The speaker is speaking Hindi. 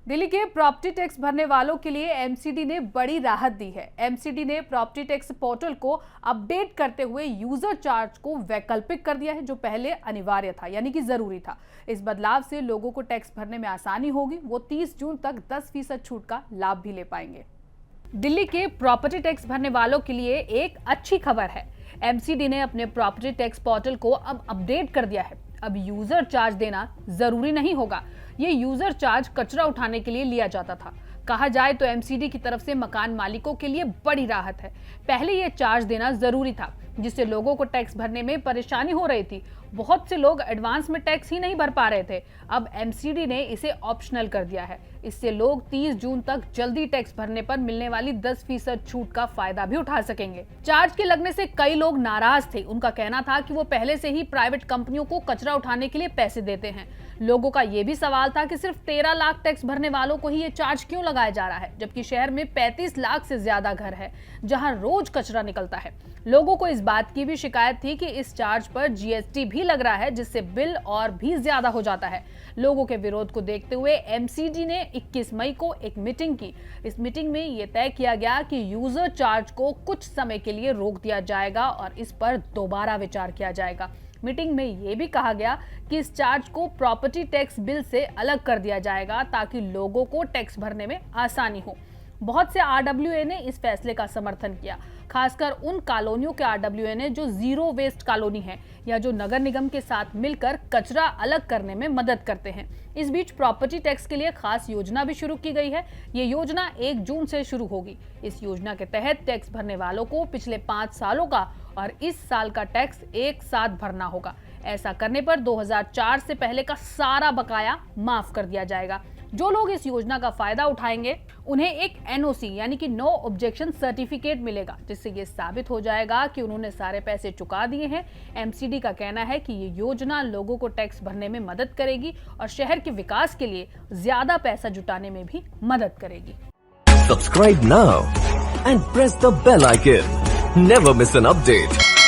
दिल्ली के प्रॉपर्टी टैक्स भरने वालों के लिए एमसीडी ने बड़ी राहत दी है। एमसीडी ने प्रॉपर्टी टैक्स पोर्टल को अपडेट करते हुए यूजर चार्ज को वैकल्पिक कर दिया है, जो पहले अनिवार्य था, यानी कि जरूरी था। इस बदलाव से लोगों को टैक्स भरने में आसानी होगी। वो 30 जून तक 10% छूट का लाभ भी ले पाएंगे। दिल्ली के प्रॉपर्टी टैक्स भरने वालों के लिए एक अच्छी खबर है। एमसीडी ने अपने प्रॉपर्टी टैक्स पोर्टल को अब अपडेट कर दिया है। अब यूजर चार्ज देना जरूरी नहीं होगा। ये यूजर चार्ज कचरा उठाने के लिए लिया जाता था। कहा जाए तो एमसीडी की तरफ से मकान मालिकों के लिए बड़ी राहत है। पहले ये चार्ज देना जरूरी था, जिससे लोगों को टैक्स भरने में परेशानी हो रही थी। बहुत से लोग एडवांस में टैक्स ही नहीं भर पा रहे थे। अब एमसीडी ने इसे ऑप्शनल कर दिया है। इससे लोग 30 जून तक जल्दी टैक्स भरने पर मिलने वाली 10% छूट का फायदा भी उठा सकेंगे। चार्ज के लगने से कई लोग नाराज थे। उनका कहना था कि वो पहले से ही प्राइवेट कंपनियों को कचरा उठाने के लिए पैसे देते हैं। लोगों का ये भी सवाल था कि सिर्फ 13 लाख टैक्स भरने वालों को ही ये चार्ज क्यों लगाया जा रहा है, जबकि शहर में 35 लाख से ज्यादा घर है जहां रोज कचरा निकलता है। लोगों को इस बात की भी शिकायत थी कि इस चार्ज पर जीएसटी भी लग रहा है, जिससे बिल और भी ज्यादा हो जाता है। लोगों के विरोध को देखते हुए एमसीडी ने 21 मई को एक मीटिंग की। इस मीटिंग में यह तय किया गया कि यूजर चार्ज को कुछ समय के लिए रोक दिया जाएगा और इस पर दोबारा विचार किया जाएगा। मीटिंग में यह भी कहा गया कि इस चार्ज को प्रॉपर्टी टैक्स बिल से अलग कर दिया जाएगा, ताकि लोगों को टैक्स भरने में आसानी हो। बहुत से आरडब्ल्यूए ने इस फैसले का समर्थन किया, खासकर उन कॉलोनियों के आरडब्ल्यूए ने जो जीरो वेस्ट कॉलोनी है या जो नगर निगम के साथ मिलकर कचरा अलग करने में मदद करते हैं। इस बीच प्रॉपर्टी टैक्स के लिए खास योजना भी शुरू की गई है। ये योजना 1 जून से शुरू होगी। इस योजना के तहत टैक्स भरने वालों को पिछले 5 सालों का और इस साल का टैक्स एक साथ भरना होगा। ऐसा करने पर 2004 से पहले का सारा बकाया माफ कर दिया जाएगा। जो लोग इस योजना का फायदा उठाएंगे उन्हें एक एनओसी यानी कि नो ऑब्जेक्शन सर्टिफिकेट मिलेगा, जिससे ये साबित हो जाएगा कि उन्होंने सारे पैसे चुका दिए हैं। एमसीडी का कहना है कि ये योजना लोगों को टैक्स भरने में मदद करेगी और शहर के विकास के लिए ज्यादा पैसा जुटाने में भी मदद करेगी। Subscribe now and press the bell icon. Never miss an update.